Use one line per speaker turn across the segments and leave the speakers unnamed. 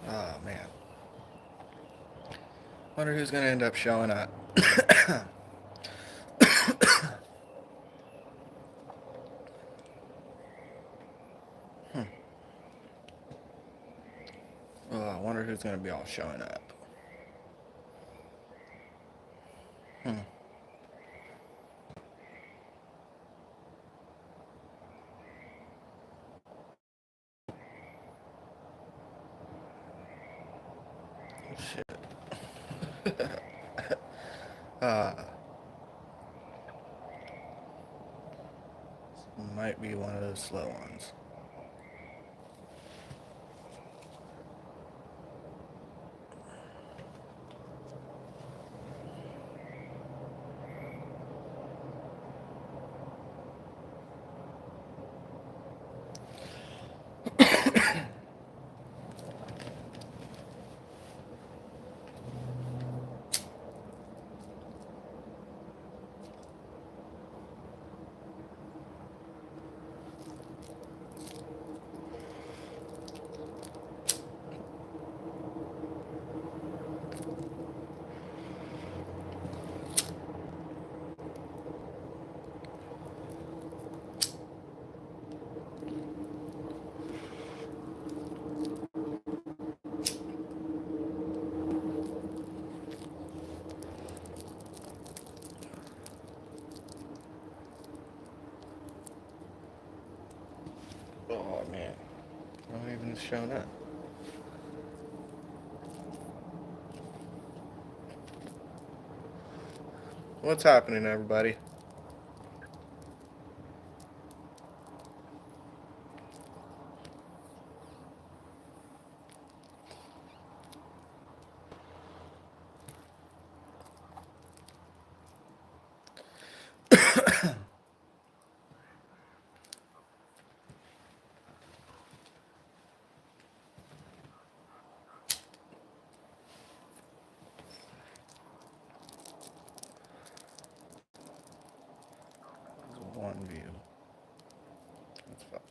Oh man. Wonder who's gonna end up showing up. Oh, I wonder who's gonna be all showing up. Hmm. Shit. uh, might be one of those slow ones. Oh man. No one even showing up. What's happening, everybody? There's one view. That's fine.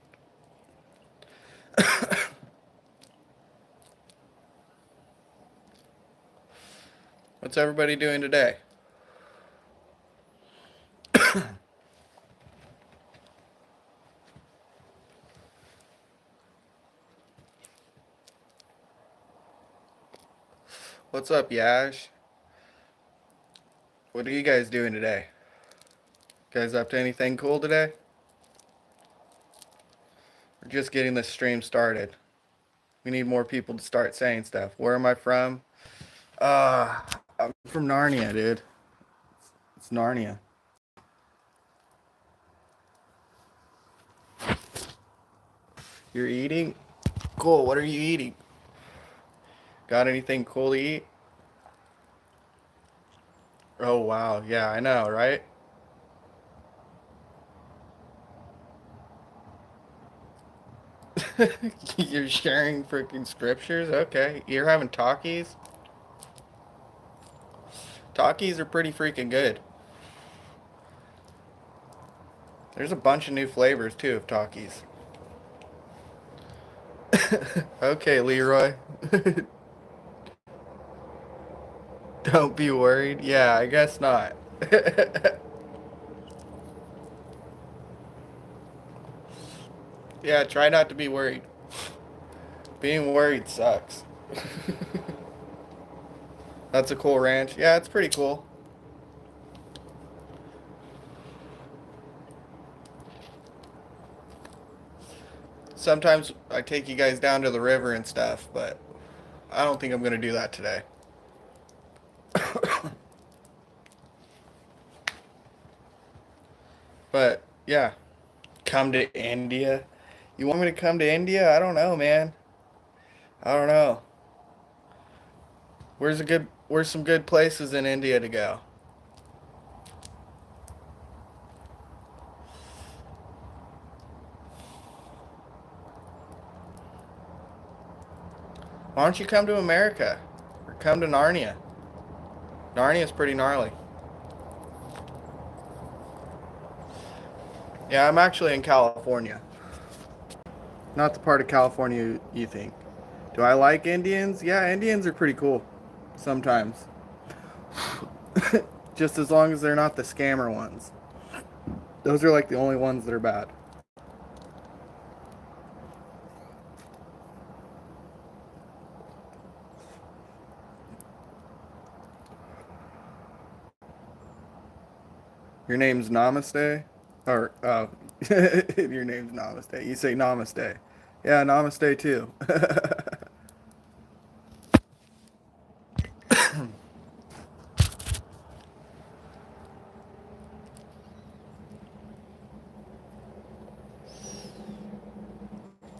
What's everybody doing today? What's up, Yash? What are you guys doing today? Guys up to anything cool today? We're just getting this stream started. We need more people to start saying stuff. Where am I from? I'm from Narnia, dude. It's Narnia. You're eating? Cool. What are you eating? Got anything cool to eat? Oh, wow. Yeah, I know, right? You're sharing freaking scriptures? Okay. You're having Takis? Takis are pretty freaking good. There's a bunch of new flavors, too, of Takis. Okay, Leroy. Don't be worried. Yeah, I guess not. Yeah, try not to be worried. Being worried sucks. That's a cool ranch. Yeah, it's pretty cool. Sometimes I take you guys down to the river and stuff, but I don't think I'm going to do that today. But yeah, come to India. You want me to come to India? I don't know, man. I don't know. Where's some good places in India to go? Why don't you come to America? Or come to Narnia? Narnia's pretty gnarly. Yeah, I'm actually in California. Not the part of California you think. Do I like Indians? Yeah, Indians are pretty cool sometimes. Just as long as they're not the scammer ones. Those are like the only ones that are bad. Your name's Namaste? Or, your name's Namaste. You say Namaste. Yeah, Namaste too.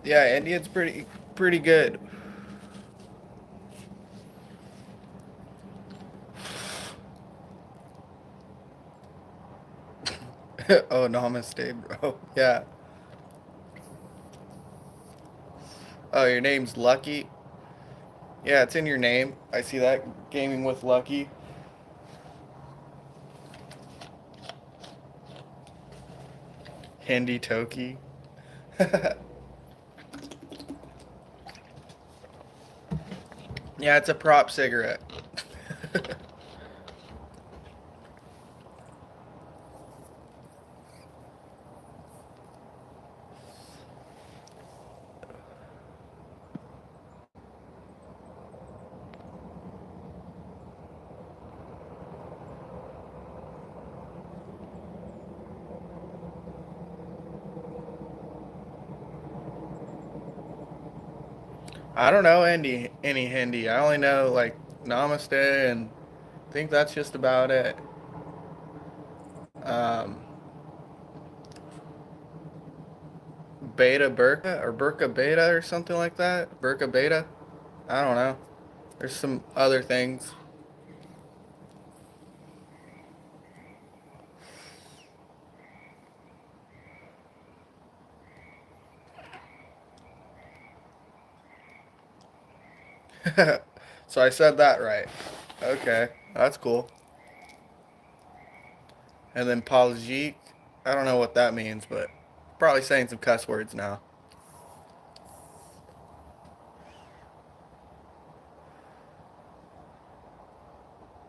Yeah, Indian's pretty good. Oh, Namaste, bro. Yeah. Oh, your name's Lucky? Yeah, it's in your name. I see that. Gaming with Lucky. Hindi Toki. Yeah, it's a prop cigarette. I don't know any Hindi. I only know like Namaste and I think that's just about it. Um, Beta Burka or Burka Beta or something like that. Burka Beta. I don't know. There's some other things. So I said that right. Okay, that's cool. And then Paljik. I don't know what that means, but probably saying some cuss words now.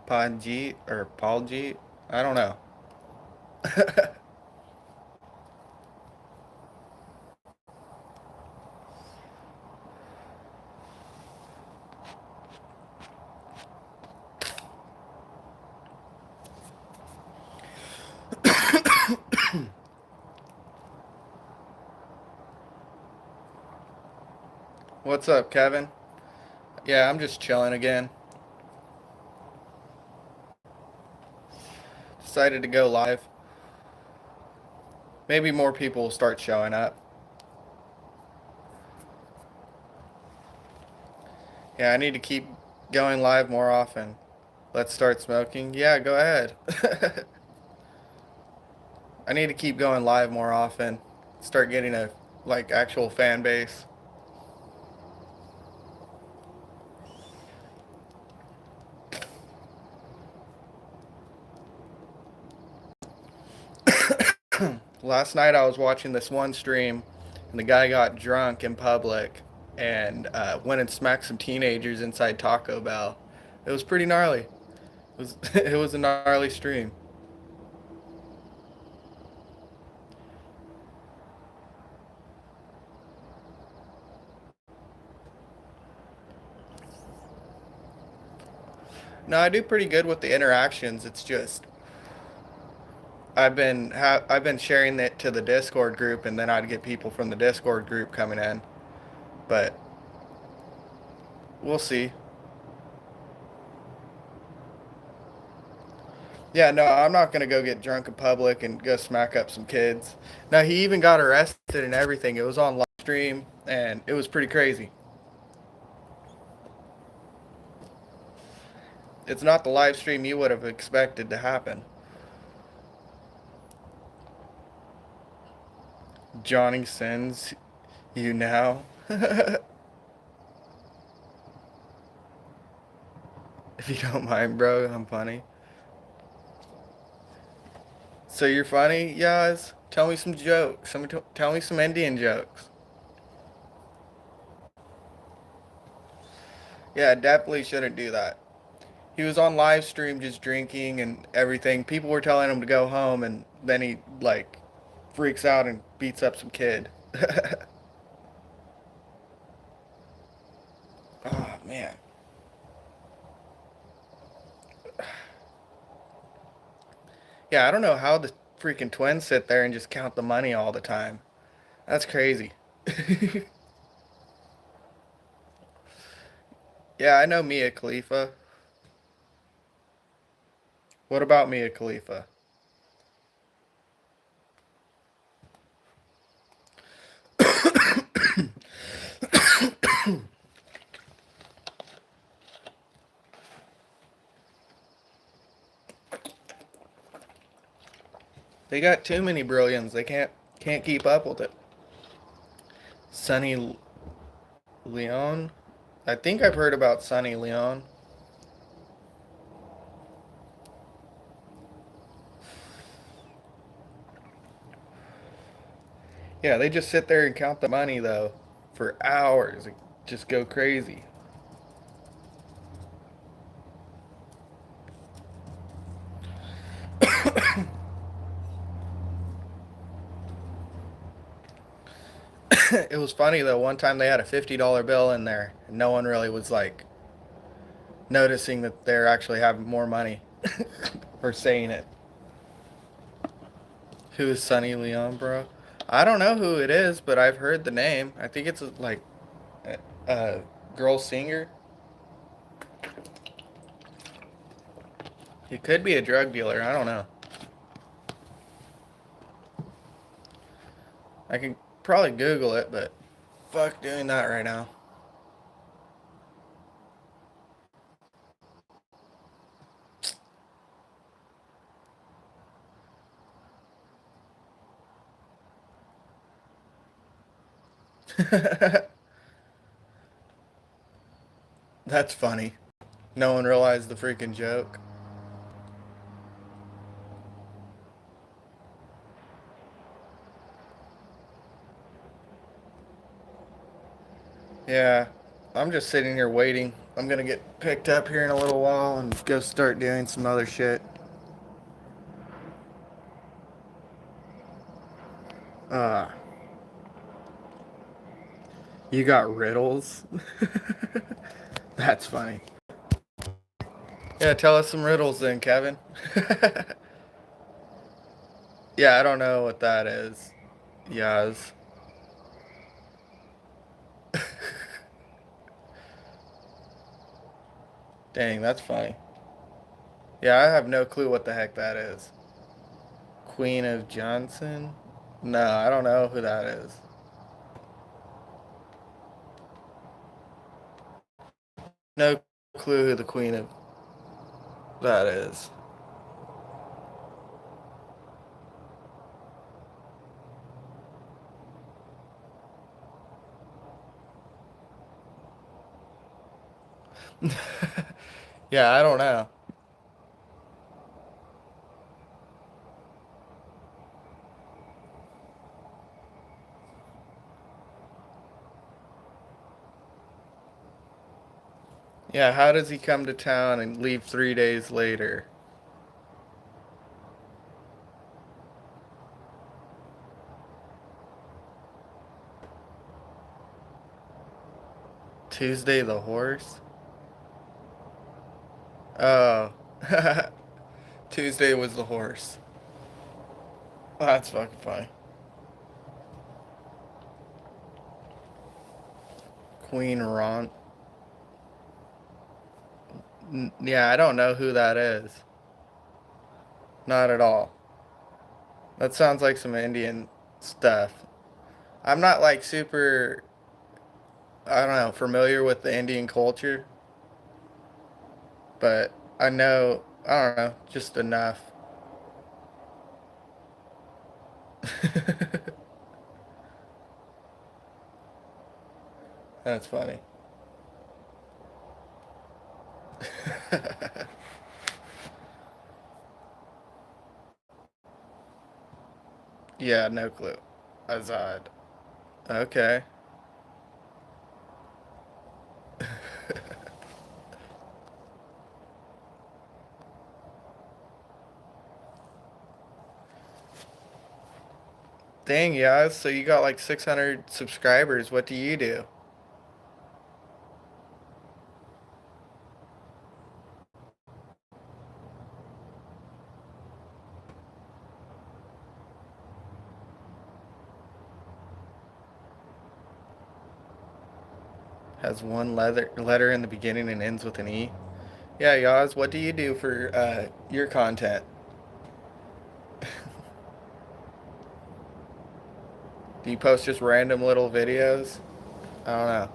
Panjit or Paljit. I don't know. What's up, Kevin? Yeah, I'm just chilling again. Decided to go live. Maybe more people will start showing up. Yeah, I need to keep going live more often. Let's start smoking. Yeah, go ahead. I need to keep going live more often. Start getting a like actual fan base. Last night I was watching this one stream, and the guy got drunk in public and went and smacked some teenagers inside Taco Bell. It was pretty gnarly. It was a gnarly stream. No, I do pretty good with the interactions. It's just I've been sharing it to the Discord group, and then I'd get people from the Discord group coming in. But we'll see. Yeah, no, I'm not gonna go get drunk in public and go smack up some kids. No, he even got arrested and everything. It was on live stream, and it was pretty crazy. It's not the live stream you would have expected to happen. Johnny sends you now. If you don't mind, bro, I'm funny. So you're funny, Yaz? Tell me some jokes. Tell me some Indian jokes. Yeah, definitely shouldn't do that. He was on live stream just drinking and everything. People were telling him to go home, and then he like freaks out and beats up some kid. Oh man. Yeah, I don't know how the freaking twins sit there and just count the money all the time. That's crazy. Yeah, I know Mia Khalifa. What about Mia Khalifa? They got too many brilliants. They can't keep up with it. Sunny Leon? I think I've heard about Sunny Leon. Yeah, they just sit there and count the money though for hours. It just go crazy. It was funny though. One time they had a $50 bill in there, and no one really was like noticing that they're actually having more money or saying it. Who is Sunny Leon, bro? I don't know who it is, but I've heard the name. I think it's like a girl singer. He could be a drug dealer. I don't know. I can probably Google it, but fuck doing that right now. That's funny. No one realized the freaking joke. Yeah, I'm just sitting here waiting. I'm gonna get picked up here in a little while and go start doing some other shit. Uh, you got riddles? That's funny. Yeah, tell us some riddles then, Kevin. Yeah, I don't know what that is. Yaz. Dang, that's funny. Yeah, I have no clue what the heck that is. Queen of Johnson? No, I don't know who that is. No clue who the Queen of that is. Yeah, I don't know. Yeah, how does he come to town and leave 3 days later? Tuesday the horse? Oh. Tuesday was the horse. Oh, that's fucking funny. Queen Ron. Yeah, I don't know who that is. Not at all. That sounds like some Indian stuff. I'm not like super, I don't know, familiar with the Indian culture, but I know, I don't know, just enough. That's funny. Yeah, no clue. Azad. Okay. Dang, yeah. So you got like 600 subscribers. What do you do? Has one letter in the beginning and ends with an E. Yeah, Yaz, what do you do for your content? Do you post just random little videos? I don't know.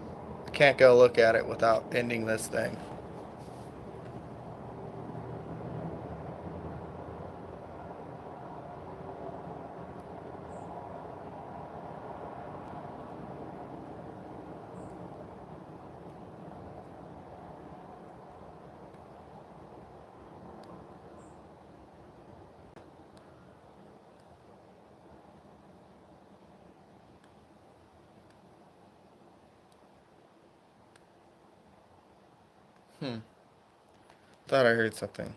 I can't go look at it without ending this thing. Hmm. Thought I heard something.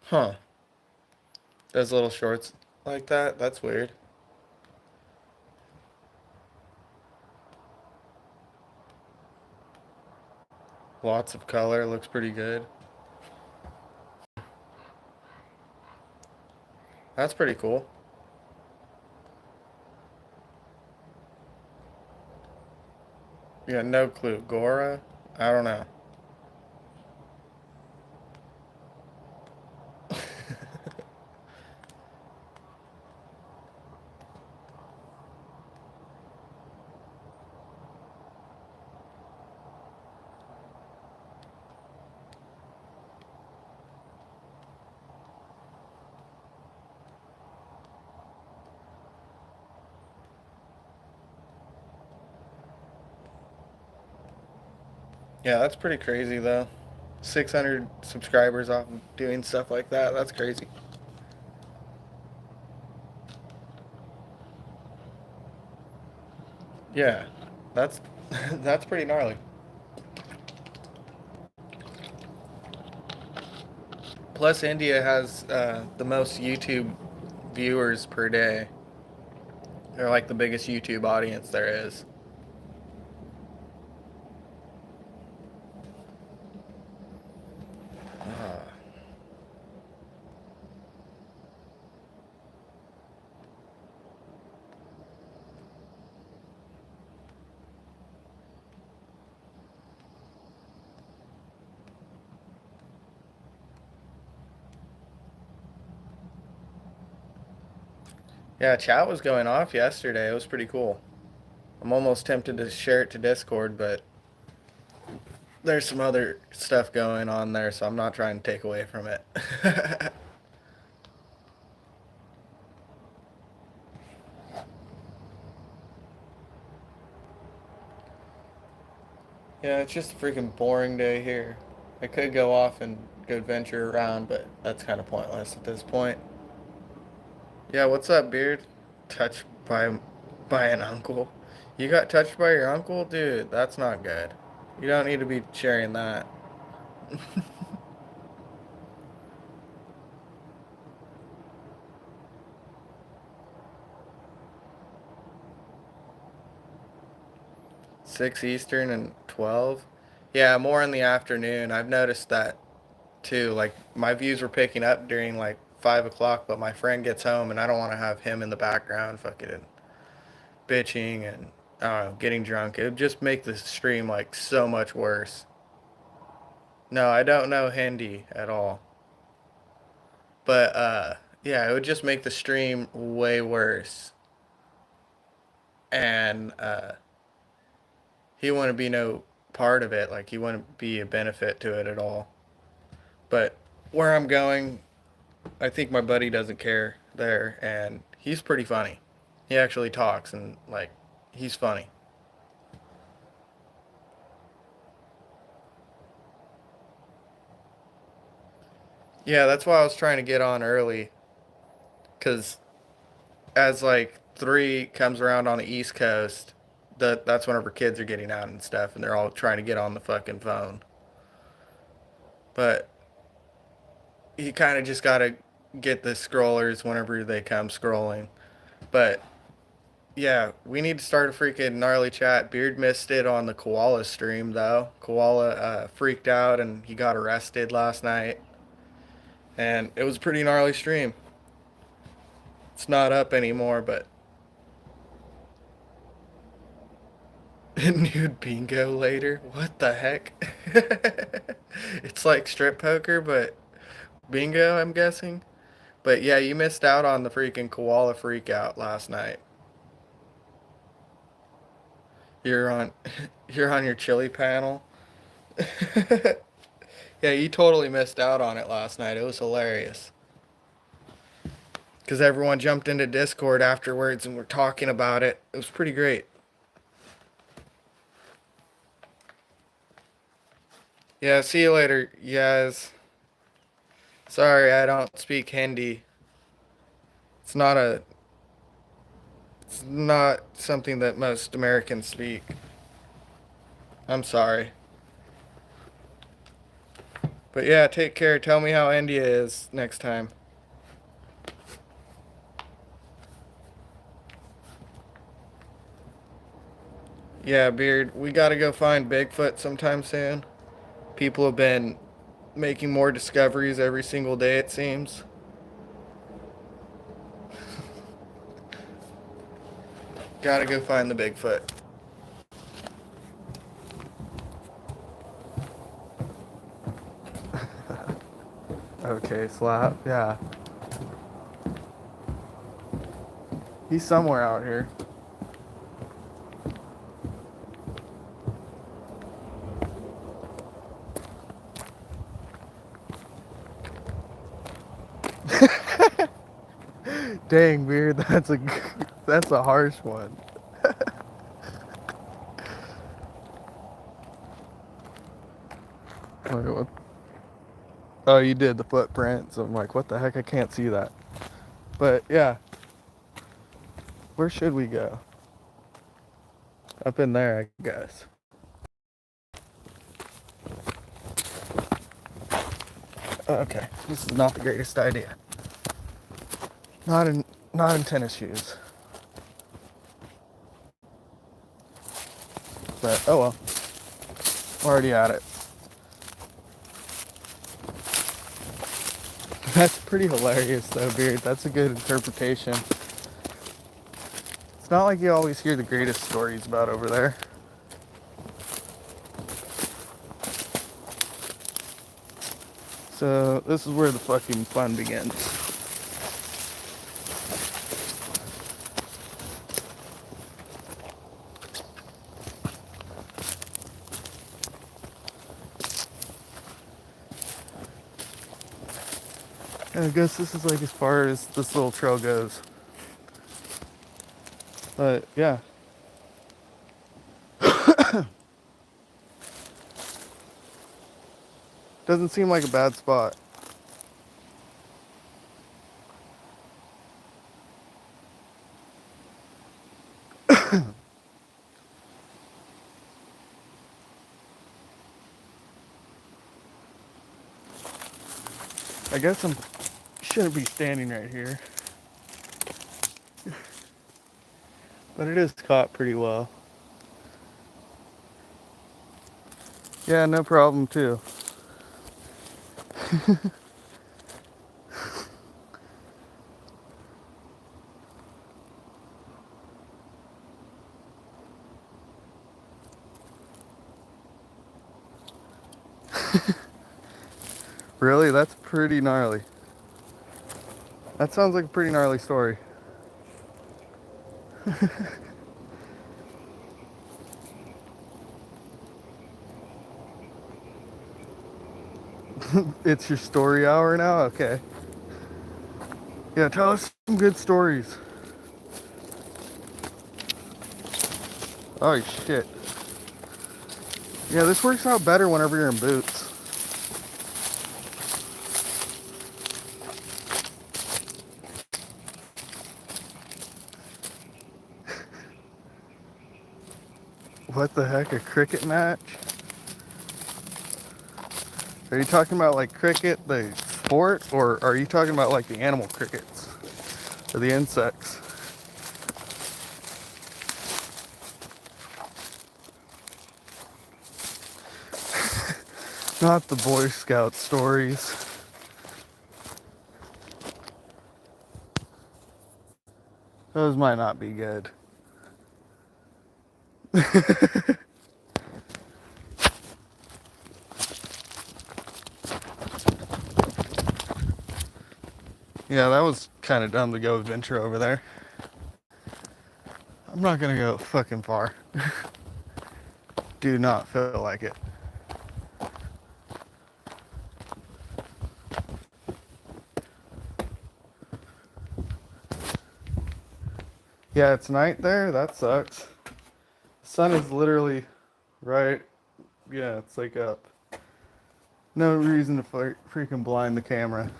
Huh. Those little shorts like that? That's weird. Lots of color. Looks pretty good. That's pretty cool. Yeah, no clue. Gora? I don't know. Yeah, that's pretty crazy though. 600 subscribers off of doing stuff like that. That's crazy. Yeah, that's that's pretty gnarly. Plus, India has the most YouTube viewers per day. They're like the biggest YouTube audience there is. Uh, yeah, chat was going off yesterday. It was pretty cool. I'm almost tempted to share it to Discord, but there's some other stuff going on there, so I'm not trying to take away from it. Yeah, it's just a freaking boring day here. I could go off and go venture around, but that's kind of pointless at this point. Yeah, what's up, Beard? Touched by an uncle. You got touched by your uncle? Dude, that's not good. You don't need to be sharing that. 6 Eastern and 12? Yeah, more in the afternoon. I've noticed that too. Like, my views were picking up during like 5 o'clock, but my friend gets home and I don't want to have him in the background fucking bitching and, I don't know, getting drunk. It would just make the stream like so much worse. No, I don't know Hindi at all. But yeah, it would just make the stream way worse. And he wouldn't be no part of it. Like, he wouldn't be a benefit to it at all. But where I'm going, I think my buddy doesn't care there, and he's pretty funny. He actually talks and like he's funny. Yeah, that's why I was trying to get on early. Because as like 3 comes around on the East Coast, that's whenever kids are getting out and stuff, and they're all trying to get on the fucking phone. But you kind of just gotta get the scrollers whenever they come scrolling. But yeah, we need to start a freaking gnarly chat. Beard missed it on the Koala stream though. Koala freaked out and he got arrested last night, and it was a pretty gnarly stream. It's not up anymore, but nude bingo later. What the heck? It's like strip poker, but bingo, I'm guessing. But yeah, you missed out on the freaking koala freak out last night. You're on you're on your chili panel. Yeah, you totally missed out on it last night. It was hilarious. Because everyone jumped into Discord afterwards and were talking about it. It was pretty great. Yeah, see you later, yes. Sorry, I don't speak Hindi. It's not a it's not something that most Americans speak. I'm sorry. But yeah, take care. Tell me how India is next time. Yeah, Beard, we gotta go find Bigfoot sometime soon. People have been making more discoveries every single day, it seems. Gotta go find the Bigfoot. Okay, Slap. Yeah. He's somewhere out here. Dang, Beard, that's a harsh one. Wait, what? Oh, you did the footprints. I'm like, what the heck? I can't see that. But yeah, where should we go? Up in there, I guess. Okay, this is not the greatest idea. Not in tennis shoes. But oh well, already at it. That's pretty hilarious though, Beard. That's a good interpretation. It's not like you always hear the greatest stories about over there. So this is where the fucking fun begins. And I guess this is like as far as this little trail goes. But yeah. Doesn't seem like a bad spot. I guess I shouldn't be standing right here. But it is caught pretty well. Yeah, no problem too. Really? That's pretty gnarly. That sounds like a pretty gnarly story. It's your story hour now? Okay. Yeah, tell us some good stories. Oh shit. Yeah, this works out better whenever you're in boots. What the heck, a cricket match? Are you talking about like cricket, the sport, or are you talking about like the animal crickets or the insects? Not the Boy Scout stories. Those might not be good. Yeah, that was kind of dumb to go adventure over there. I'm not gonna go fucking far. Do not feel like it. Yeah, it's night there. That sucks. The sun is literally right. Yeah, it's like up. No reason to freaking blind the camera.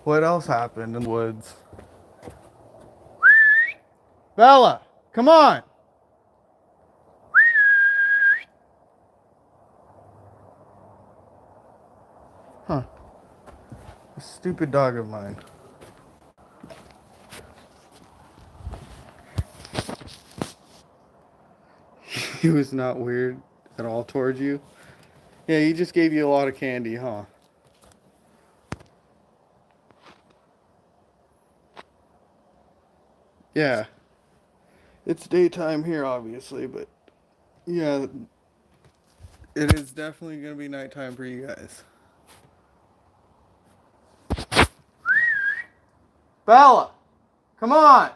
What else happened in the woods? Bella, come on! Huh. A stupid dog of mine. He was not weird at all towards you. Yeah, he just gave you a lot of candy, huh? Yeah. It's daytime here, obviously, but yeah, it is definitely gonna be nighttime for you guys. Bella, come on!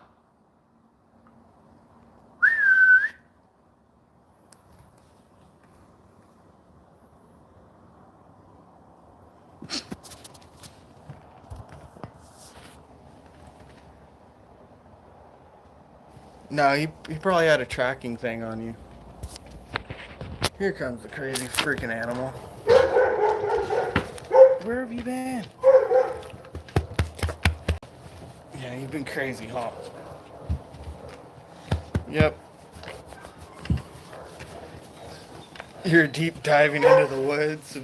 No, he probably had a tracking thing on you. Here comes the crazy freaking animal. Where have you been? Yeah, you've been crazy, huh? Yep. You're deep diving into the woods.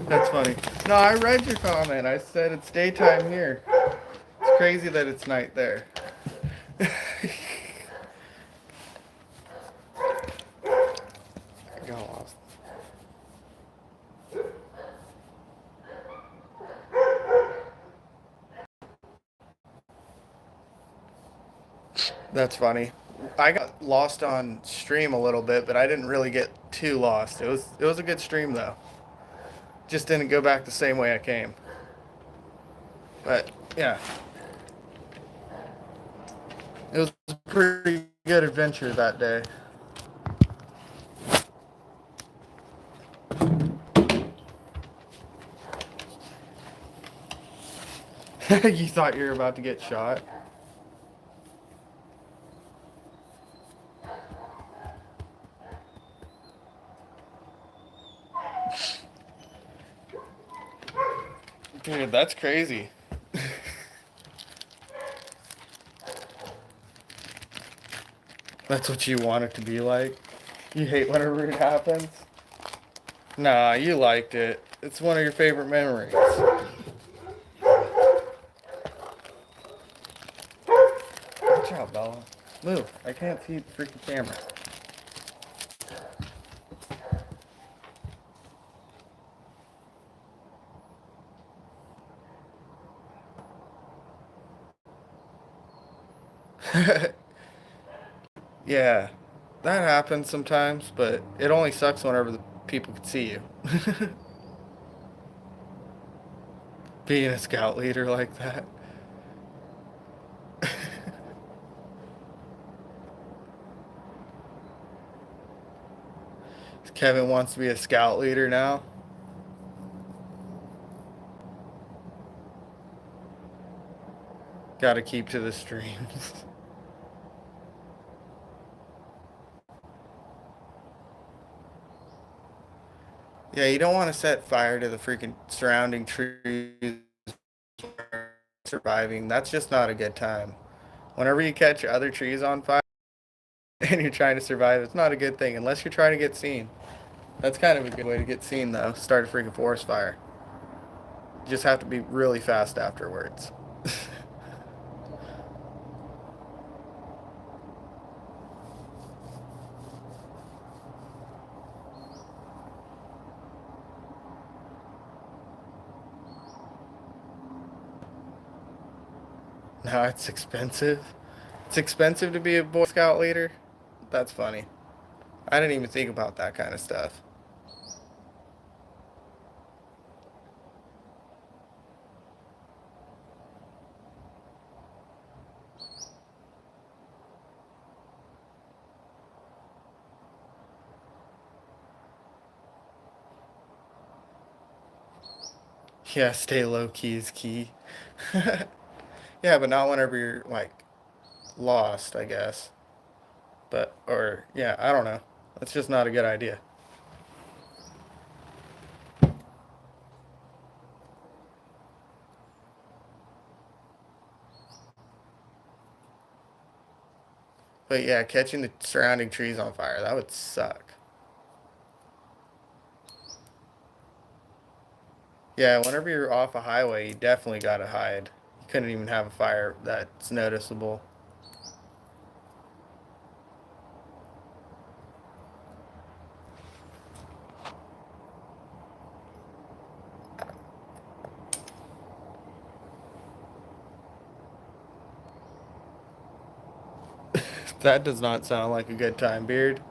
That's funny. No, I read your comment. I said it's daytime here. It's crazy that it's night there. I got lost. That's funny. I got lost on stream a little bit, but I didn't really get too lost. It was a good stream though. Just didn't go back the same way I came. But yeah, it was a pretty good adventure that day. You thought you were about to get shot. Dude, that's crazy. That's what you want it to be like. You hate whenever it happens. Nah, you liked it. It's one of your favorite memories. Watch out, Bella. Move. I can't see the freaking camera. Yeah, that happens sometimes, but it only sucks whenever the people can see you. Being a scout leader like that. Kevin wants to be a scout leader now. Gotta keep to the streams. Yeah, you don't want to set fire to the freaking surrounding trees surviving. That's just not a good time. Whenever you catch other trees on fire and you're trying to survive, it's not a good thing unless you're trying to get seen. That's kind of a good way to get seen, though. Start a freaking forest fire. You just have to be really fast afterwards. Now it's expensive. It's expensive to be a Boy Scout leader. That's funny. I didn't even think about that kind of stuff. Yeah, stay low key is key. Yeah, but not whenever you're like lost, I guess. But or yeah, I don't know. That's just not a good idea. But yeah, catching the surrounding trees on fire, that would suck. Yeah, whenever you're off a highway, you definitely gotta hide. You couldn't even have a fire that's noticeable. That does not sound like a good time, Beard.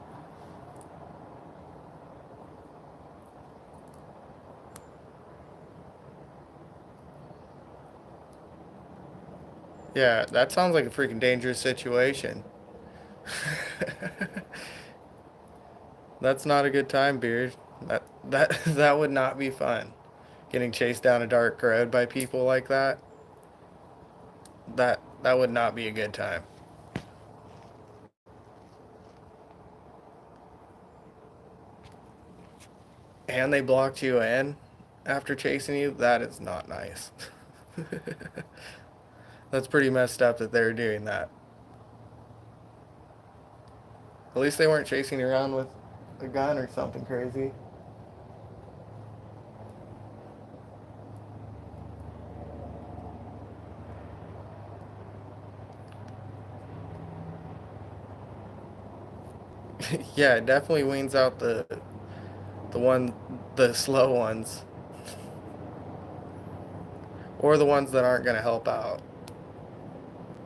Yeah, that sounds like a freaking dangerous situation. That's not a good time, Beard. That would not be fun. Getting chased down a dark road by people like that. That would not be a good time. And they blocked you in after chasing you. That is not nice. That's pretty messed up that they're doing that. At least they weren't chasing you around with a gun or something crazy. Yeah, it definitely weans out the one the slow ones or the ones that aren't going to help out.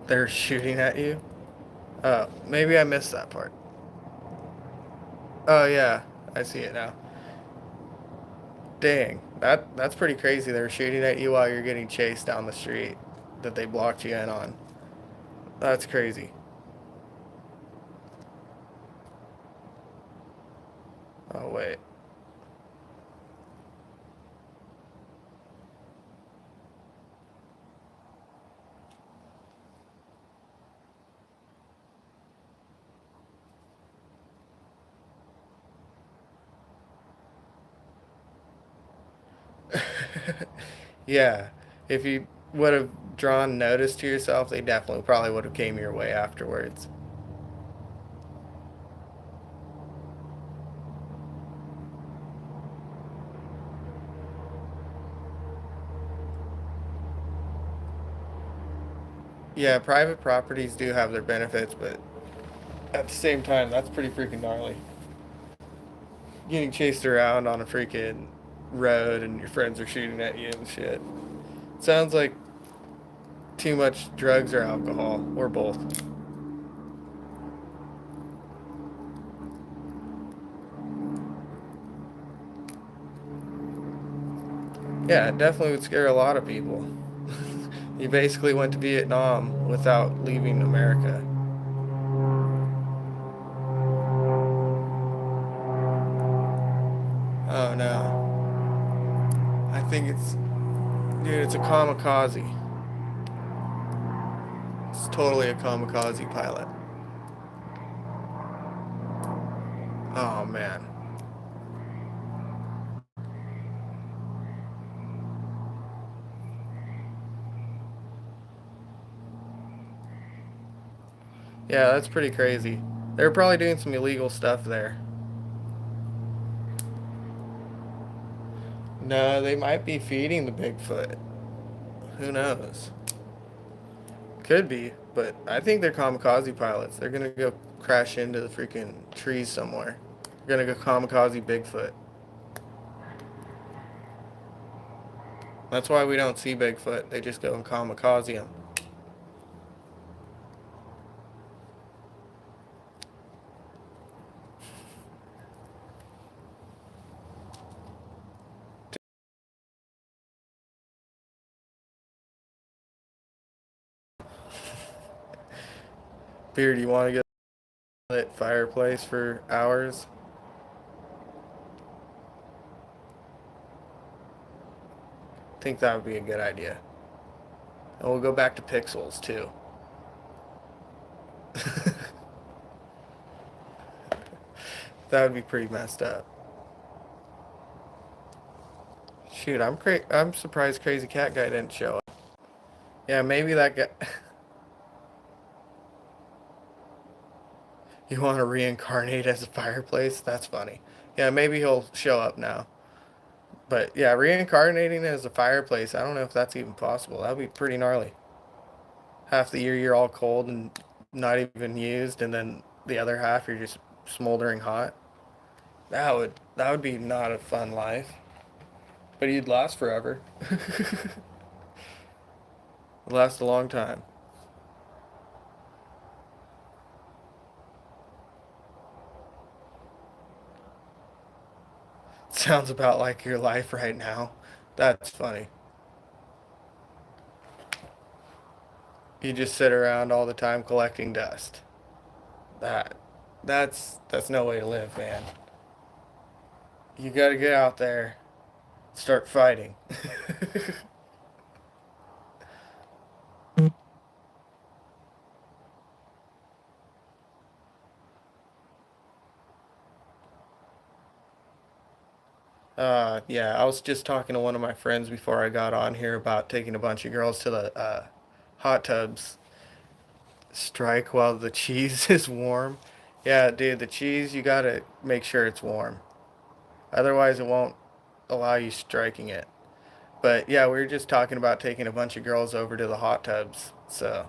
They're shooting at you. Maybe I missed that part. Oh yeah, I see it now. Dang, that's pretty crazy. They're shooting at you while you're getting chased down the street that they blocked you in on. That's crazy. Oh wait. Yeah, if you would have drawn notice to yourself, they definitely probably would have came your way afterwards. Yeah, private properties do have their benefits, but at the same time, that's pretty freaking gnarly. Getting chased around on a freaking road and your friends are shooting at you and shit. Sounds like too much drugs or alcohol, or both. Yeah, it definitely would scare a lot of people. You basically went to Vietnam without leaving America. Oh no. I think dude, it's a kamikaze. It's totally a kamikaze pilot. Oh man. Yeah, that's pretty crazy. They're probably doing some illegal stuff there. No, they might be feeding the Bigfoot. Who knows? Could be, but I think they're kamikaze pilots. They're gonna go crash into the freaking trees somewhere. They're gonna go kamikaze Bigfoot. That's why we don't see Bigfoot. They just go and kamikaze him. Beard, you want to get lit fireplace for hours? I think that would be a good idea. And we'll go back to pixels too. That would be pretty messed up. Shoot, I'm surprised Crazy Cat Guy didn't show up. Yeah, maybe that guy. You want to reincarnate as a fireplace? That's funny. Yeah, maybe he'll show up now. But yeah, reincarnating as a fireplace, I don't know if that's even possible. That would be pretty gnarly. Half the year you're all cold and not even used, and then the other half you're just smoldering hot. That would be not a fun life. But you'd last forever. Last a long time. Sounds about like your life right now. That's funny. You just sit around all the time collecting dust. That that's no way to live, man. You got to get out there, start fighting. Yeah, I was just talking to one of my friends before I got on here about taking a bunch of girls to the hot tubs. Strike while the cheese is warm. Yeah, dude, the cheese, you gotta make sure it's warm. Otherwise, it won't allow you striking it. But yeah, we were just talking about taking a bunch of girls over to the hot tubs. So,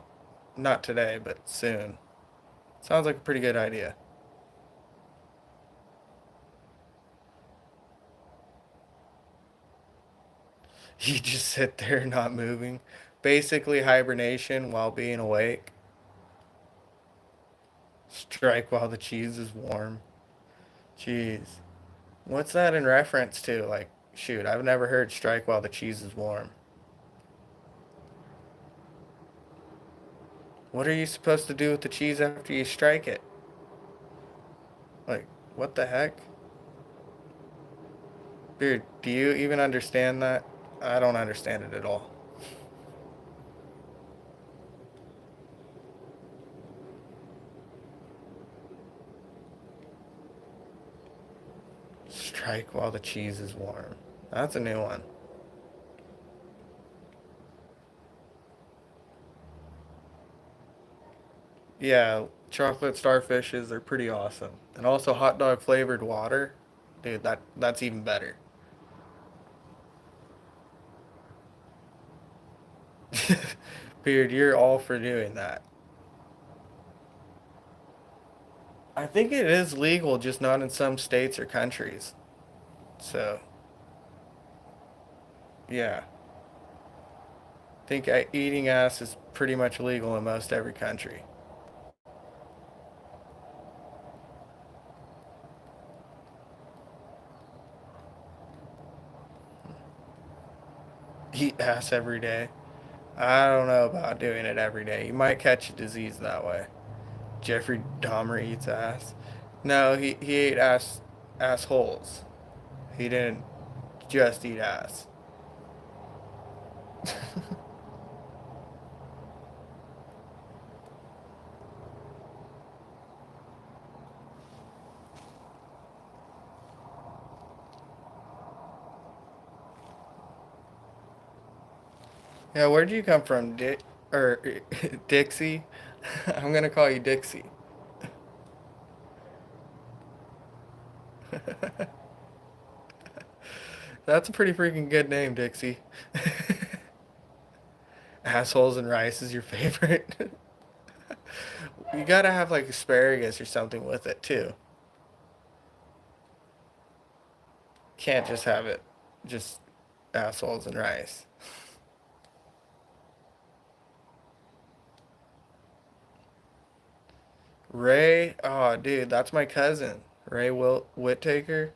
not today, but soon. Sounds like a pretty good idea. You just sit there not moving. Basically, hibernation while being awake. Strike while the cheese is warm. Jeez. What's that in reference to? Like, shoot, I've never heard strike while the cheese is warm. What are you supposed to do with the cheese after you strike it? Like, what the heck? Dude, do you even understand that? I don't understand it at all. Strike while the cheese is warm. That's a new one. Yeah, chocolate starfishes, they're pretty awesome. And also hot dog flavored water. Dude, that's even better. Beard, you're all for doing that. I think it is legal, just not in some states or countries. So, yeah. I think eating ass is pretty much legal in most every country. Eat ass every day. I don't know about doing it every day. You might catch a disease that way. Jeffrey Dahmer eats ass. No, he ate assholes. He didn't just eat ass. Yeah, where'd you come from? or Dixie. I'm gonna call you Dixie. That's a pretty freaking good name, Dixie. Assholes and rice is your favorite. You gotta have like asparagus or something with it too. Can't just have it just assholes and rice. Ray, oh dude, that's my cousin. Ray Whittaker.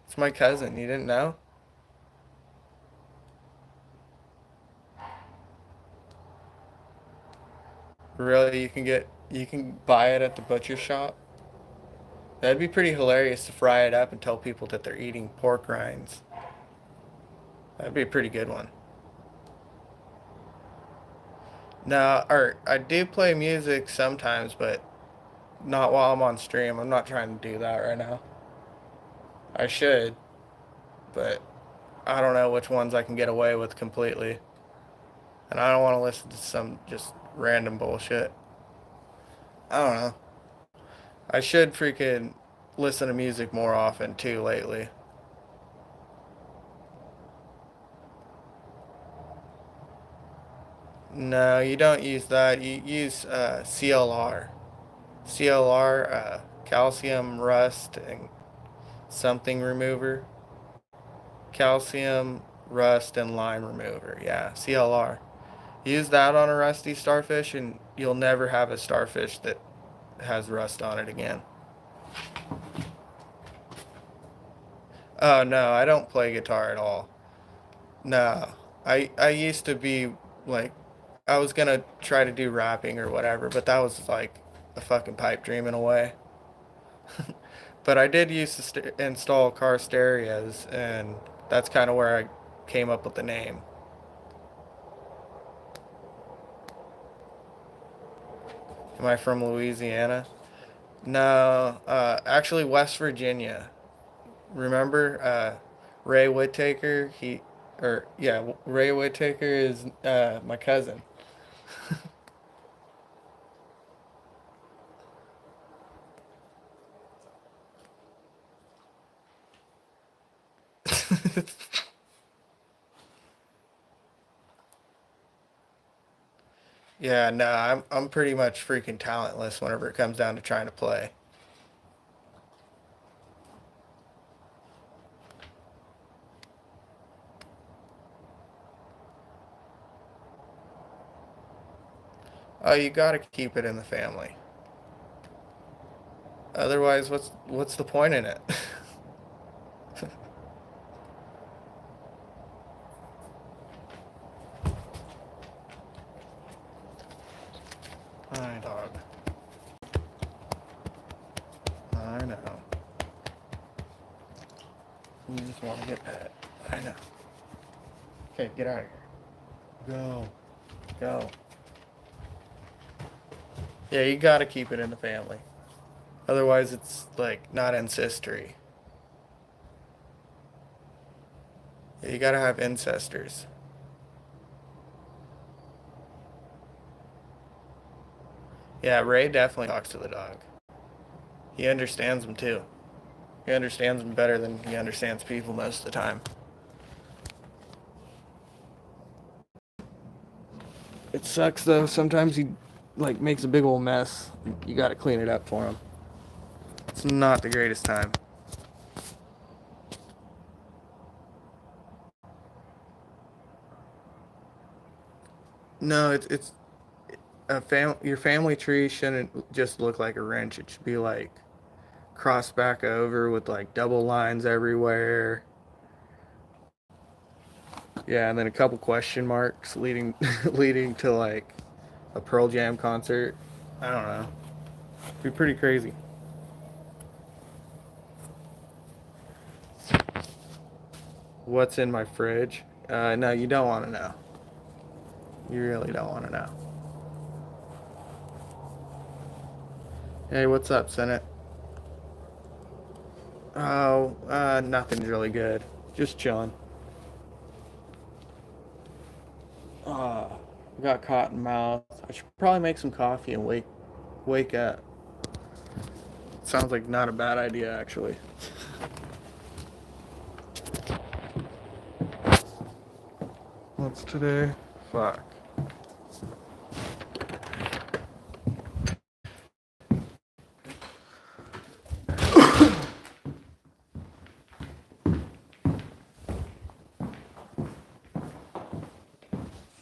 It's my cousin. You didn't know? Really, you can buy it at the butcher shop. That'd be pretty hilarious to fry it up and tell people that they're eating pork rinds. That'd be a pretty good one. No, or I do play music sometimes, but not while I'm on stream. I'm not trying to do that right now. I should, but I don't know which ones I can get away with completely. And I don't want to listen to some just random bullshit. I don't know. I should freaking listen to music more often too lately. No, you don't use that. You use CLR. CLR, calcium rust and something remover. Calcium rust and lime remover. Yeah, CLR. Use that on a rusty starfish, and you'll never have a starfish that has rust on it again. Oh no, I don't play guitar at all. No, I used to be like, I was gonna try to do rapping or whatever, but that was like a fucking pipe dream in a way. But I did used to install car stereos, and that's kind of where I came up with the name. Am I from Louisiana? No, actually West Virginia. Remember Ray Whittaker? Or yeah, Ray Whittaker is my cousin. Yeah, no, I'm pretty much freaking talentless whenever it comes down to trying to play. Oh, you gotta keep it in the family. Otherwise, what's the point in it? Hi, dog. I know. You just want to get pet. I know. Okay, get out of here. Go. Go. Yeah, you gotta keep it in the family. Otherwise, it's like not ancestry. Yeah, you gotta have ancestors. Yeah, Ray definitely talks to the dog. He understands them too. He understands them better than he understands people most of the time. It sucks though. Sometimes he like makes a big old mess. You gotta clean it up for him. It's not the greatest time. No, it's your family tree shouldn't just look like a wrench. It should be like crossed back over with like double lines everywhere. Yeah, and then a couple question marks leading leading to like a Pearl Jam concert. I don't know. It'd be pretty crazy. What's in my fridge? No, you don't want to know. You really don't want to know. Hey, what's up, Senate? Oh, nothing's really good. Just chilling. Ah. got cotton mouth. I should probably make some coffee and wake up. Sounds like not a bad idea actually. What's today? Fuck.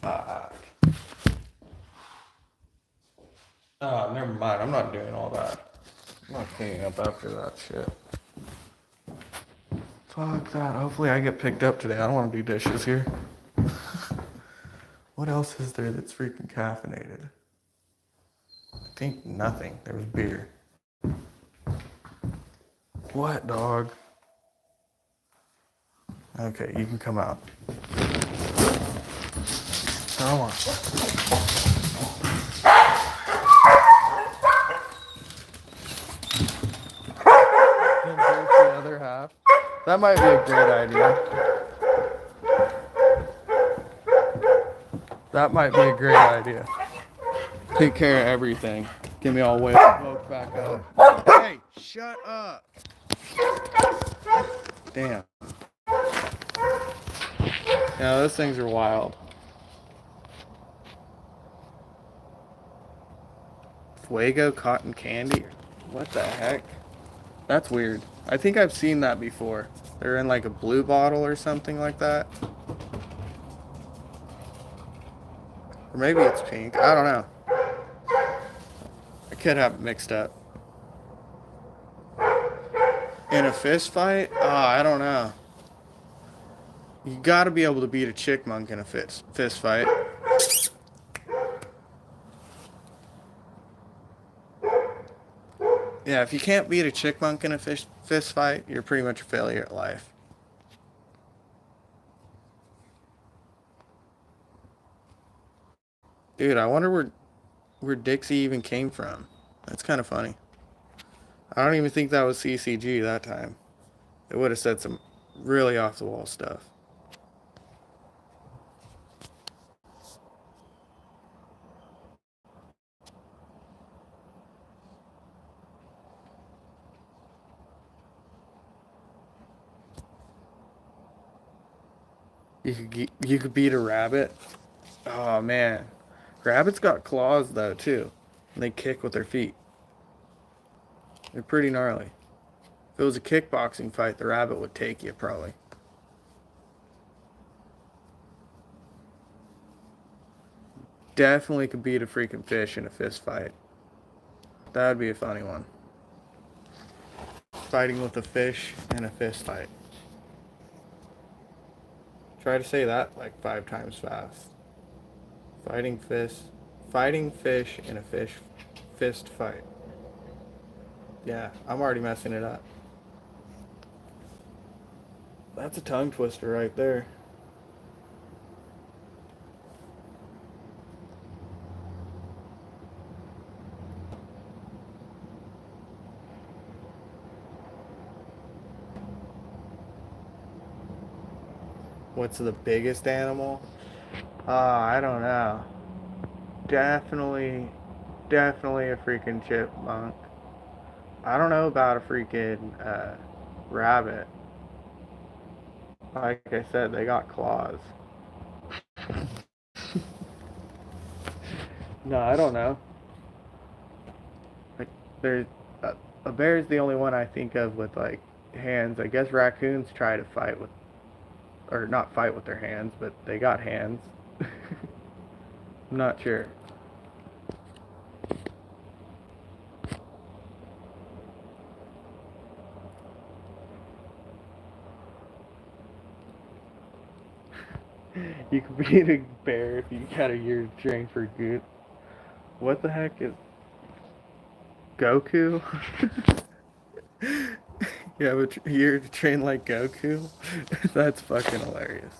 Fuck. Oh, never mind. I'm not doing all that. I'm not cleaning up after that shit. Fuck that. Hopefully I get picked up today. I don't want to do dishes here. What else is there that's freaking caffeinated? I think nothing. There was beer. What, dog? Okay, you can come out. Come on. And drink the other half. That might be a great idea. That might be a great idea. Take care of everything. Get me all woke back up. Hey, shut up. Damn. Yeah, those things are wild. Fuego cotton candy? What the heck? That's weird. I think I've seen that before. They're in like a blue bottle or something like that. Or maybe it's pink. I don't know. I could have it mixed up. In a fist fight? Oh, I don't know. You gotta be able to beat a chickmunk in a fist fight. Yeah, if you can't beat a chickmunk in a fist fight, you're pretty much a failure at life. Dude, I wonder where Dixie even came from. That's kind of funny. I don't even think that was CCG that time. It would have said some really off the wall stuff. You could beat a rabbit. Oh man, rabbits got claws though too, and they kick with their feet. They're pretty gnarly. If it was a kickboxing fight, the rabbit would take you probably. Definitely could beat a freaking fish in a fist fight. That would be a funny one. Fighting with a fish in a fist fight. Try to say that like 5 times fast. Fighting fish, fighting fish in a fist fight. Yeah, I'm already messing it up. That's a tongue twister right there. What's the biggest animal? I don't know. Definitely, definitely a freaking chipmunk. I don't know about a freaking rabbit. Like I said, they got claws. No, I don't know. Like, there's a bear's the only one I think of with like hands. I guess raccoons try to fight with, or not fight with their hands, but they got hands. I'm not sure. You could beat a bear if you got a year trained for good. What the heck is Goku? You have a year to train like Goku? That's fucking hilarious.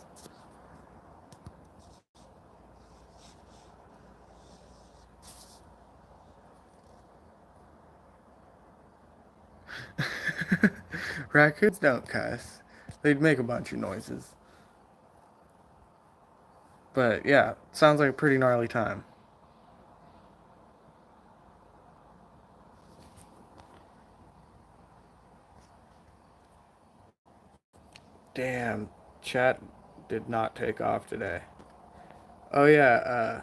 Raccoons don't cuss. They'd make a bunch of noises. But yeah, sounds like a pretty gnarly time. Damn, chat did not take off today. Oh yeah,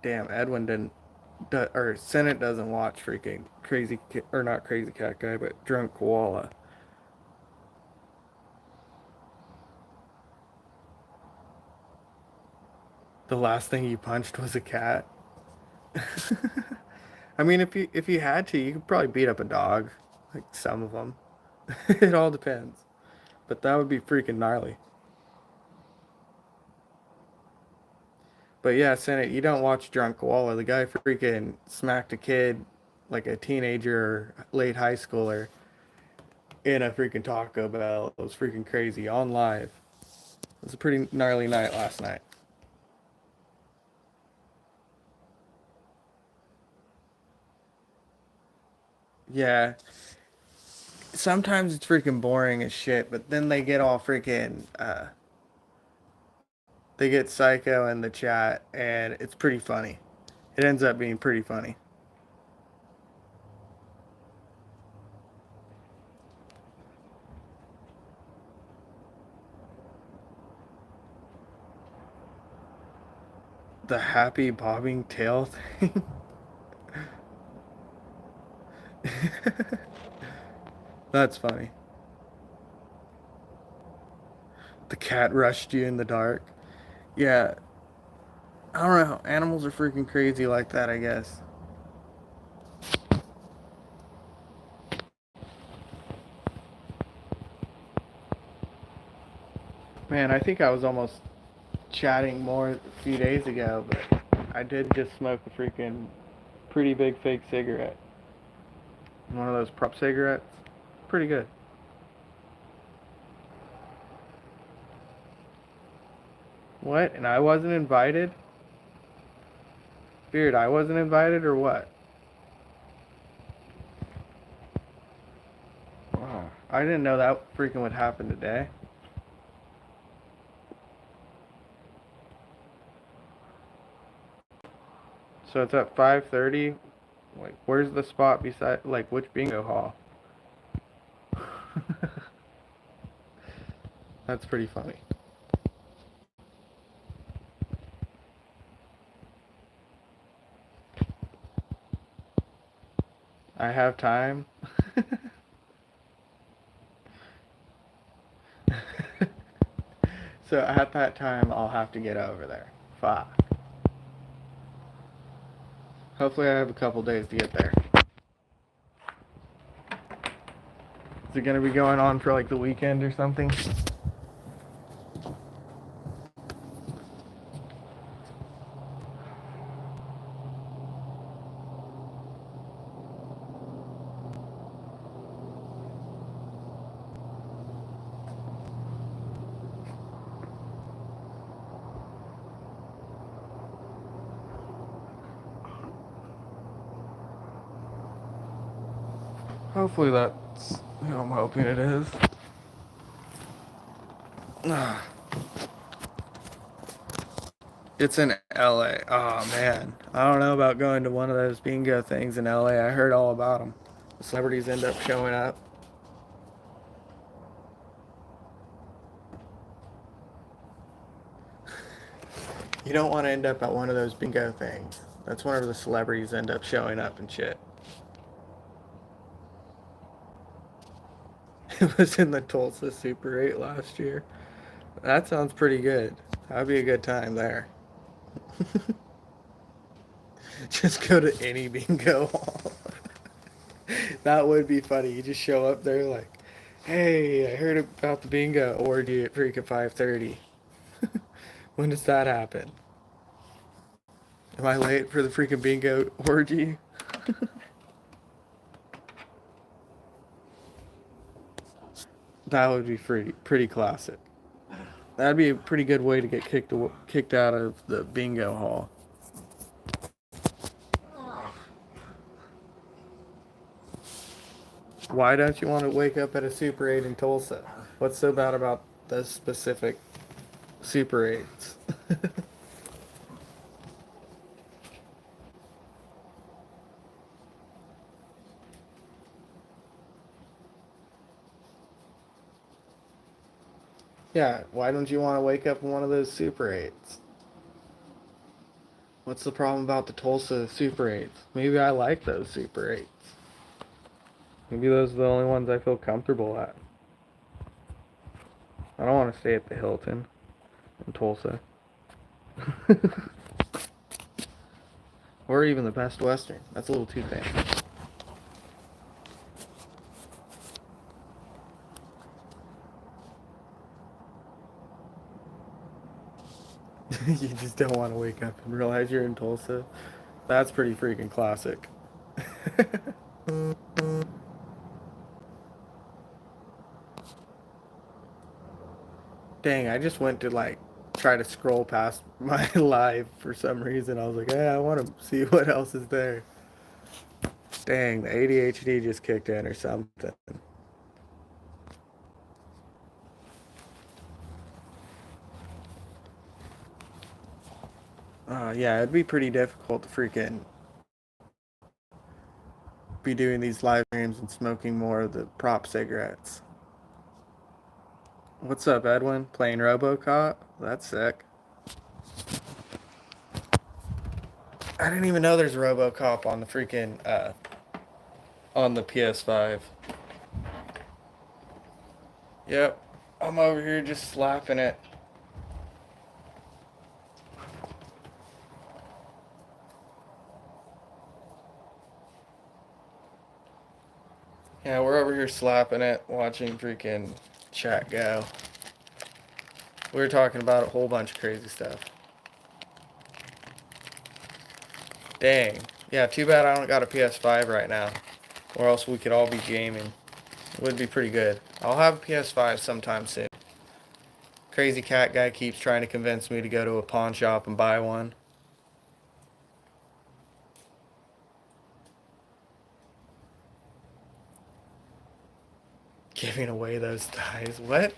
damn, Edwin didn't, or Senate doesn't watch freaking or not Crazy Cat Guy, but Drunk Koala. The last thing you punched was a cat. I mean, if you had to, you could probably beat up a dog, like some of them. It all depends, but that would be freaking gnarly. But yeah, Senate, you don't watch Drunk Koala. The guy freaking smacked a kid, like a teenager or late high schooler, in a freaking Taco Bell. It was freaking crazy on live. It was a pretty gnarly night last night. Yeah, sometimes it's freaking boring as shit, but then they get all freaking, they get psycho in the chat, and it's pretty funny. It ends up being pretty funny. The happy bobbing tail thing. That's funny. The cat rushed you in the dark. Yeah, I don't know. Animals are freaking crazy like that, I guess. Man, I think I was almost chatting more a few days ago, but I did just smoke a freaking pretty big fake cigarette. One of those prop cigarettes. Pretty good. What? And I wasn't invited? Beard, I wasn't invited or what? Wow. I didn't know that freaking would happen today. So it's at 5:30. Like, where's the spot beside, like, which bingo hall? That's pretty funny. I have time. So at that time, I'll have to get over there. Fuck. Hopefully, I have a couple days to get there. Is it gonna be going on for like the weekend or something? Hopefully, that's who I'm hoping it is. It's in LA. Oh man, I don't know about going to one of those bingo things in LA. I heard all about them. The celebrities end up showing up. You don't want to end up at one of those bingo things. That's whenever the celebrities end up showing up and shit. It was in the Tulsa Super 8 last year. That sounds pretty good. That'd be a good time there. Just go to any bingo hall. That would be funny. You just show up there like, hey, I heard about the bingo orgy at freaking 5:30. When does that happen? Am I late for the freaking bingo orgy? That would be pretty classic. That'd be a pretty good way to get kicked out of the bingo hall. Why don't you want to wake up at a Super 8 in Tulsa? What's so bad about this specific Super 8s. Yeah, why don't you want to wake up in one of those Super 8s? What's the problem about the Tulsa Super 8s? Maybe I like those Super 8s. Maybe those are the only ones I feel comfortable at. I don't want to stay at the Hilton in Tulsa. Or even the Best Western. That's a little too fancy. You just don't want to wake up and realize you're in Tulsa. That's pretty freaking classic. Dang, I just went to like try to scroll past my live for some reason. I was like, hey, I want to see what else is there. Dang, the ADHD just kicked in or something. Yeah, it'd be pretty difficult to freaking be doing these live streams and smoking more of the prop cigarettes. What's up, Edwin? Playing RoboCop? That's sick. I didn't even know there's RoboCop on the freaking on the PS5. Yep, I'm over here just slapping it. Yeah, we're over here slapping it, watching freaking chat go. We were talking about a whole bunch of crazy stuff. Dang. Yeah, too bad I don't got a PS5 right now. Or else we could all be gaming. It would be pretty good. I'll have a PS5 sometime soon. Crazy cat guy keeps trying to convince me to go to a pawn shop and buy one. Giving away those ties. What?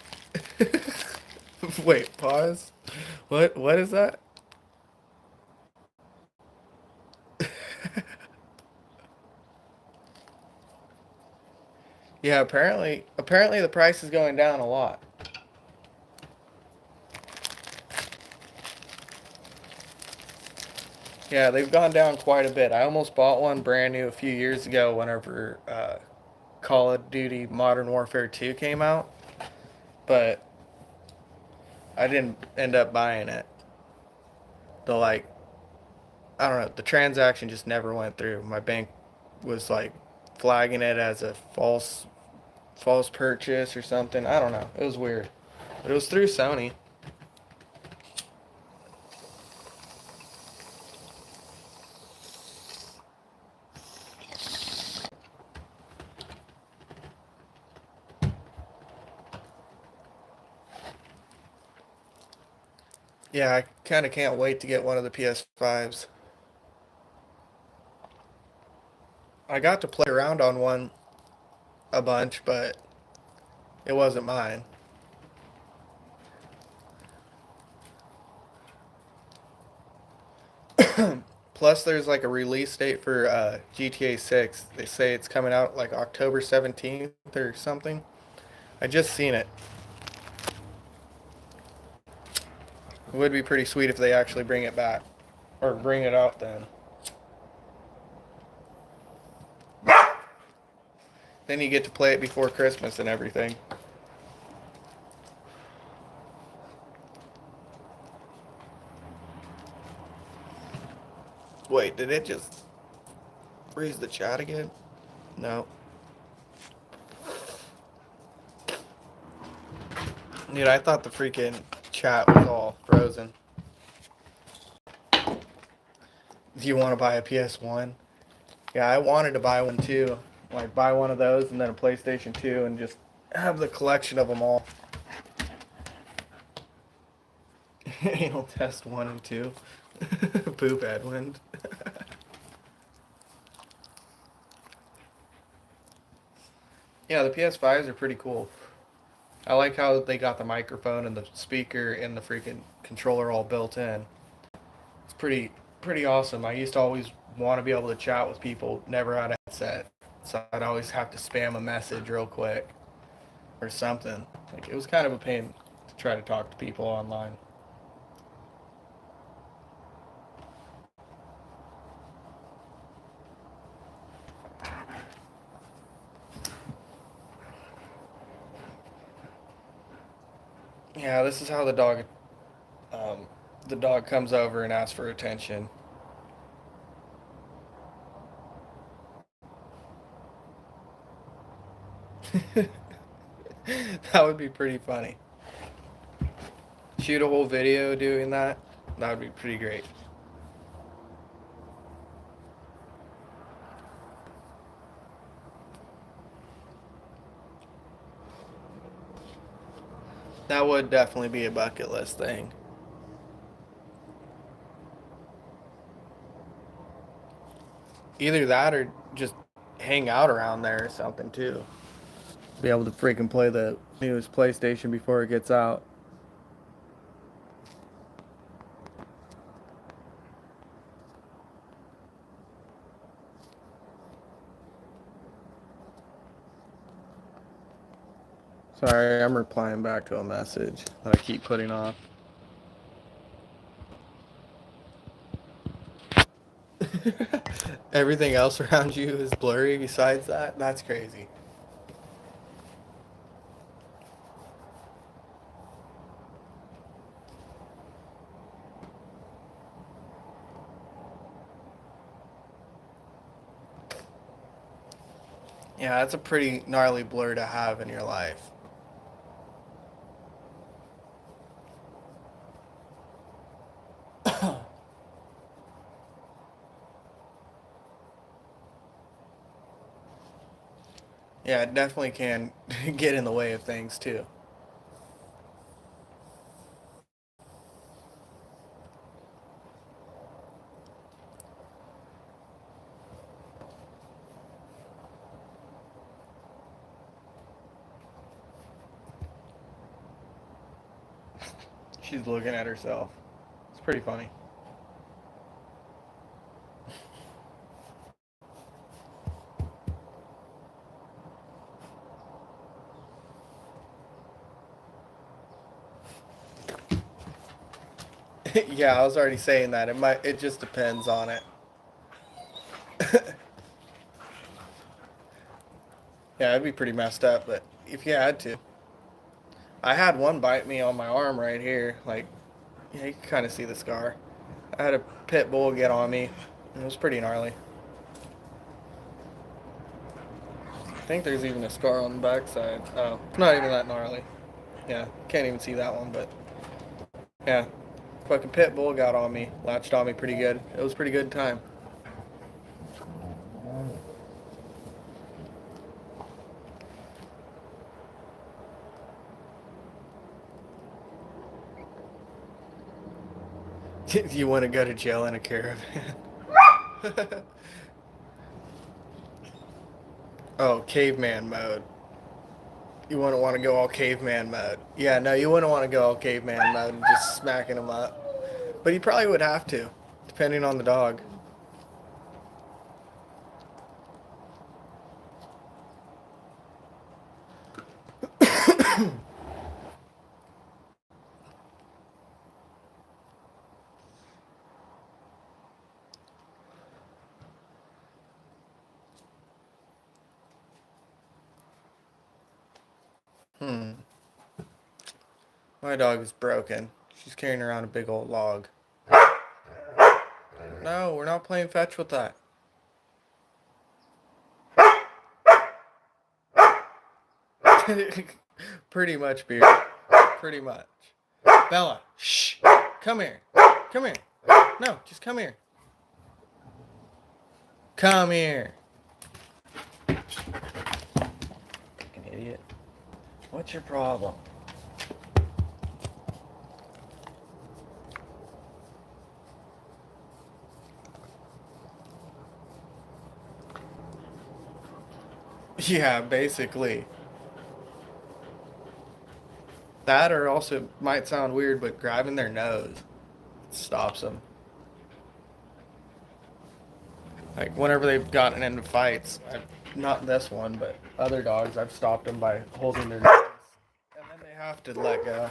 Wait, pause. What is that? Yeah, apparently the price is going down a lot. Yeah, they've gone down quite a bit. I almost bought one brand new a few years ago whenever Call of Duty Modern Warfare 2 came out, but I didn't end up buying it. The like I don't know, the transaction just never went through. My bank was like flagging it as a false purchase or something. I don't know. It was weird. But it was through Sony. Yeah, I kind of can't wait to get one of the PS5s. I got to play around on one a bunch, but it wasn't mine. Plus, there's like a release date for GTA 6. They say it's coming out like October 17th or something. I just seen it. It would be pretty sweet if they actually bring it back. Or bring it out then. Then you get to play it before Christmas and everything. Wait, did it just freeze the chat again? No. Dude, I thought the freaking chat was all frozen. Do you want to buy a PS1? Yeah, I wanted to buy one too. Like, buy one of those and then a PlayStation 2 and just have the collection of them all. Anal test 1 and 2. Poop Edwind. Yeah, the PS5s are pretty cool. I like how they got the microphone and the speaker and the freaking controller all built in. It's pretty awesome. I used to always want to be able to chat with people, never had a headset, so I'd always have to spam a message real quick or something. Like it was kind of a pain to try to talk to people online. Yeah, this is how um, the dog comes over and asks for attention. That would be pretty funny. Shoot a whole video doing that. That would be pretty great. That would definitely be a bucket list thing. Either that or just hang out around there or something too. Be able to freaking play the newest PlayStation before it gets out. Sorry, I'm replying back to a message that I keep putting off. Everything else around you is blurry besides that? That's crazy. Yeah, that's a pretty gnarly blur to have in your life. Yeah, it definitely can get in the way of things too. She's looking at herself. It's pretty funny. Yeah, I was already saying that. It just depends on it. Yeah, it'd be pretty messed up, but if you had to. I had one bite me on my arm right here. Like, yeah, you can kind of see the scar. I had a pit bull get on me. It was pretty gnarly. I think there's even a scar on the backside. Oh, not even that gnarly. Yeah, can't even see that one, but yeah. Fucking pit bull got on me, latched on me pretty good. It was pretty good time. You want to go to jail in a caravan? Oh, caveman mode. You wouldn't want to go all caveman mode. Yeah, no, you wouldn't want to go all caveman mode and just smacking them up. But you probably would have to, depending on the dog. Hmm. My dog is broken. She's carrying around a big old log. No, we're not playing fetch with that. Pretty much, beer. Pretty much. Bella, shh. Come here. Come here. No, just come here. Come here. Fucking idiot. What's your problem? Yeah, basically. That or also might sound weird, but grabbing their nose stops them. Like whenever they've gotten into fights, not this one, but other dogs, I've stopped them by holding their nose, and then they have to let go.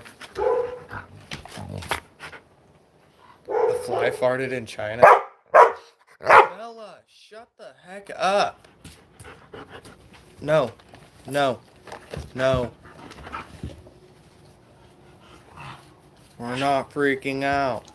The fly farted in China. Bella, shut the heck up. No, no, no. We're not freaking out.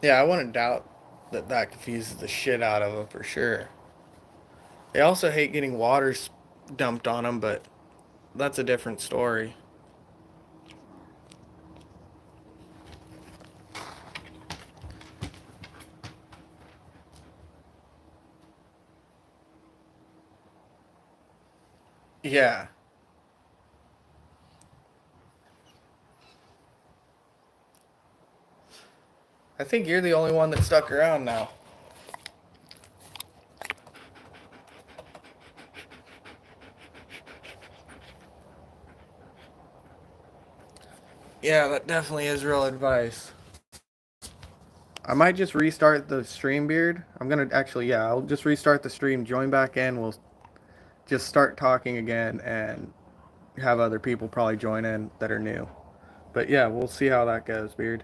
Yeah, I wouldn't doubt that that confuses the shit out of them for sure. They also hate getting water dumped on them, but that's a different story. Yeah, I think you're the only one that stuck around now. Yeah, that definitely is real advice. I might just restart the stream, Beard. I'm gonna actually, yeah, I'll just restart the stream, join back in. We'll just start talking again and have other people probably join in that are new. But yeah, we'll see how that goes, Beard.